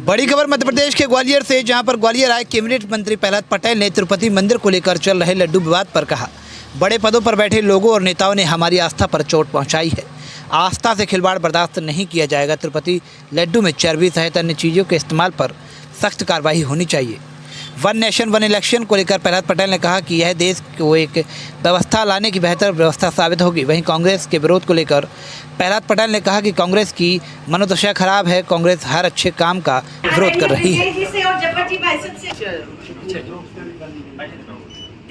बड़ी खबर मध्य प्रदेश के ग्वालियर से, जहां पर ग्वालियर आए कैबिनेट मंत्री प्रहलाद पटेल ने तिरुपति मंदिर को लेकर चल रहे लड्डू विवाद पर कहा, बड़े पदों पर बैठे लोगों और नेताओं ने हमारी आस्था पर चोट पहुंचाई है। आस्था से खिलवाड़ बर्दाश्त नहीं किया जाएगा। तिरुपति लड्डू में चर्बी सहित अन्य चीज़ों के इस्तेमाल पर सख्त कार्रवाई होनी चाहिए। वन नेशन वन इलेक्शन को लेकर प्रहलाद पटेल ने कहा कि यह देश को एक व्यवस्था लाने की बेहतर व्यवस्था साबित होगी। वहीं कांग्रेस के विरोध को लेकर प्रहलाद पटेल ने कहा कि कांग्रेस की मनोदशा खराब है, कांग्रेस हर अच्छे काम का विरोध कर रही है।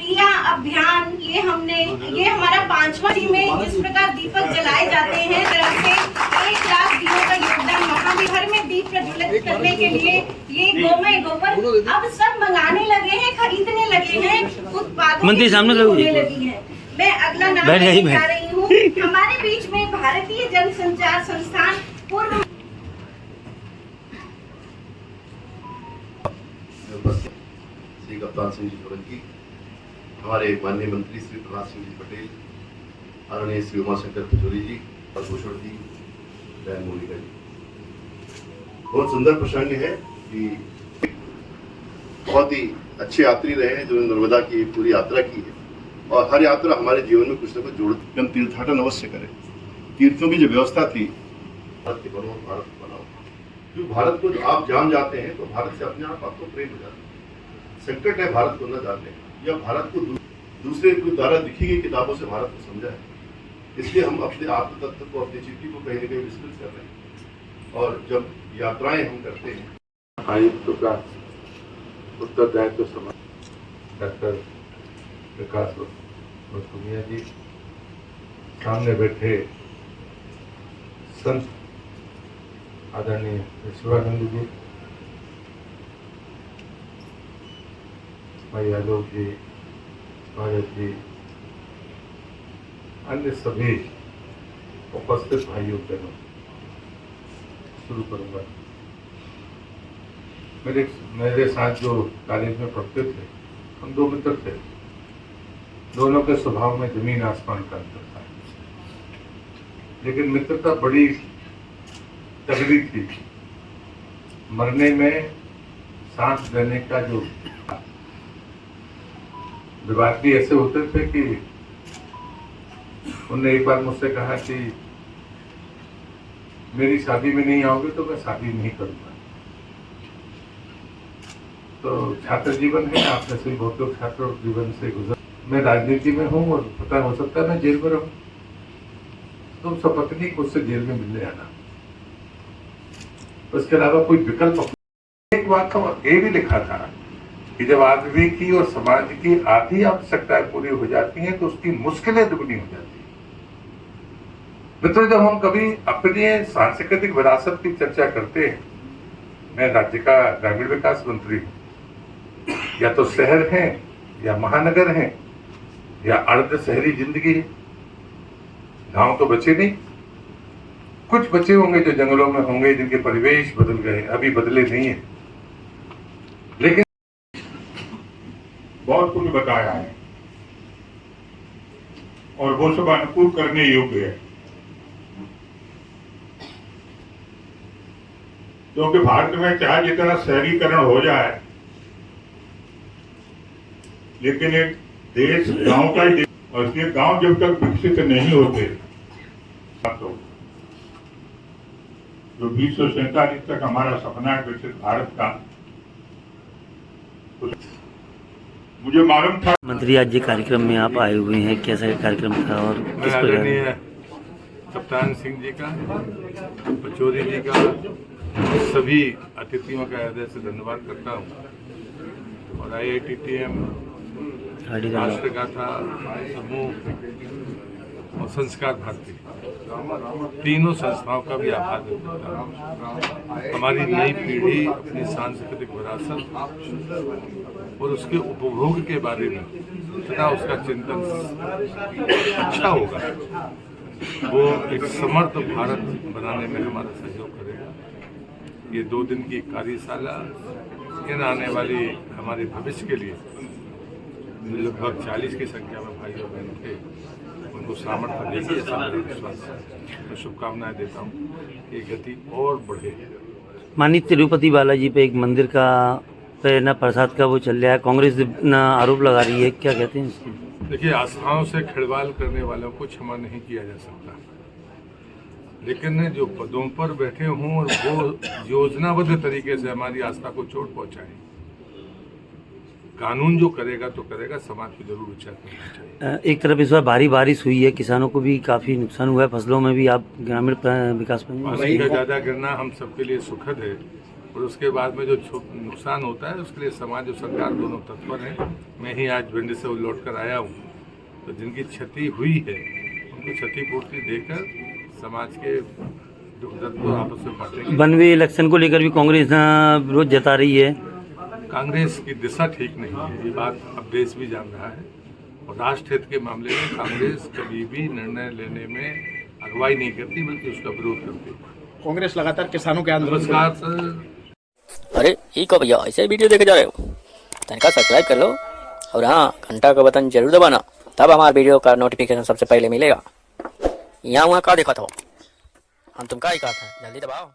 दिया अभियान ये हमारा 5वां दिन में इस प्रकार दीपक जलाए जाते हैं। तरह से 1 लाख दीपों का योगदान महाविहर में दीप प्रज्वलित करने के लिए ये गोमय गोबर अब सब मंगाने लगे हैं, खरीदने लगे हैं, उत्पादों की होने लगी है। मैं अगला नाम लेने जा रही हूँ। हमारे बीच में भारतीय जनसंचार संस्थान पूर्व श्री कप्तान सिंह जी सोलंकी, हमारे माननीय मंत्री श्री प्रहलाद सिंह जी पटेल, आदरणीय श्री उमाशंकर पचौरी जी और भूषण जी, बहन मोनिका जी, बहुत सुंदर प्रसंग है कि बहुत ही अच्छे यात्री रहे हैं जो नर्मदा की पूरी यात्रा की है। और हर यात्रा हमारे जीवन में कुछ न कुछ जोड़, हम तीर्थाटन अवश्य करें। तीर्थों की जो व्यवस्था थी, भारत के बनो, भारत बनाओ, क्योंकि भारत को आप जान जाते हैं तो भारत से अपने आप आपको प्रेम हो जाता है। संकट है भारत को न जानने या भारत को दूसरे कोई द्वारा लिखी गई किताबों से भारत को समझा है। इसलिए हम अपने आत्म तत्व को, अपनी चिट्ठी को कहीं न कहीं विस्तृत कर रहे हैं। और जब यात्राएं हम करते हैं, आयुक्त का उत्तरदायित्व समाज डॉक्टर विकास वसुमिया जी, सामने बैठे संत आदरणीय शिवानंद जी, भाई आलोक जी, भारत जी, अन्य सभी उपस्थित भाइयों बहनों, शुरू करूंगा। मेरे साथ जो कॉलेज में पढ़ते थे, हम 2 मित्र थे। दोनों के स्वभाव में जमीन आसमान का अंतर था, लेकिन मित्रता बड़ी तगड़ी थी। मरने में सांस लेने का जो विवाद भी ऐसे होते थे कि उन्होंने एक बार मुझसे कहा कि मेरी शादी में नहीं आओगे तो मैं शादी नहीं करूंगा। तो छात्र जीवन है, आपने से बहुत लोग छात्र जीवन से गुजर, मैं राजनीति में हूँ और पता हो सकता है मैं जेल में रहूं, तुम सपत्नी को उससे जेल में मिलने आना, उसके अलावा कोई विकल्प। एक बात तो ये भी लिखा था कि जब आदमी की और समाज की आधी आवश्यकताएं पूरी हो जाती हैं तो उसकी मुश्किलें दुगनी हो जाती हैं। मित्रों, जब हम कभी अपनी सांस्कृतिक विरासत की चर्चा करते हैं, मैं राज्य का ग्रामीण विकास मंत्री हूँ, या तो शहर है या महानगर है या अर्ध शहरी जिंदगी है। गांव तो बचे नहीं, कुछ बचे होंगे जो जंगलों में होंगे, जिनके परिवेश बदल गए, अभी बदले नहीं है, लेकिन बहुत कुछ बताया है और वो सब अनुकूल करने योग्य है, क्योंकि भारत में चाहे जितना शहरीकरण हो जाए, लेकिन एक देश गांव का ही, और इसलिए गांव जब तक विकसित नहीं होते तो जो 2047 तक हमारा सपना है विकसित भारत का, मुझे मालूम था। मंत्री, आज ये कार्यक्रम में आप आए हुए हैं, कैसा कार्यक्रम था और किस प्रकार? कप्तान सिंह जी का, पचौरी जी का, सभी अतिथियों का हृदय से धन्यवाद करता हूँ। और IITTM, राष्ट्रगाथा समूह और संस्कार भारती, तीनों संस्थाओं का भी आभार व्यक्त करता हूँ। हमारी नई पीढ़ी अपनी सांस्कृतिक विरासत और उसके उपभोग के बारे में तथा उसका चिंतन अच्छा होगा, वो एक समर्थ भारत बनाने में हमारा सहयोग करेगा। ये 2 दिन की कार्यशाला इन आने वाली हमारे भविष्य के लिए लगभग 40 की संख्या में भाई और बहन थे, उनको सामर्थ्य देगी, ऐसा मेरा विश्वास है। मैं शुभकामनाएं देता हूँ कि गति और बढ़े। माननीय तिरुपति बालाजी पे एक मंदिर का पे न प्रसाद का वो चल रहा है, कांग्रेस न आरोप लगा रही है, क्या कहते हैं इसको? देखिए, आस्थाओं से खिलवाड़ करने वालों को क्षमा नहीं किया जा सकता, लेकिन जो पदों पर बैठे हों और वो योजनाबद्ध तरीके से हमारी आस्था को चोट पहुंचाए, कानून जो करेगा तो करेगा, समाज को जरूर विचार करना चाहिए। एक तरफ इस बार भारी बारिश हुई है, किसानों को भी काफ़ी नुकसान हुआ है, फसलों में भी। आप ग्रामीण विकास में पानी का ज़्यादा गिरना हम सबके लिए सुखद है, और उसके बाद में जो नुकसान होता है उसके लिए समाज और सरकार दोनों तत्पर हैं। मैं ही आज भिंड से लौट कर आया हूँ, तो जिनकी क्षति हुई है उनको क्षतिपूर्ति देकर समाज के दुख दर्द को आपस में बांटेंगे। बनवे इलेक्शन को लेकर भी कांग्रेस विरोध जता रही है। कांग्रेस की दिशा ठीक नहीं है, ये बात अब देश भी जान रहा है, और राष्ट्र हित के मामले में कांग्रेस कभी भी निर्णय लेने में अगुवाई नहीं करती, बल्कि उसका विरोध करती है। कांग्रेस लगातार किसानों के आंदोलन। नमस्कार सर। अरे ये को भैया ऐसे वीडियो देखे जा रहे हो, तनिका सब्सक्राइब कर लो और हाँ घंटा का बटन जरूर दबाना, तब हमारे वीडियो का नोटिफिकेशन सबसे पहले मिलेगा। यहाँ वहाँ का देखा था हम, तुम का ही कहा था, जल्दी दबाओ।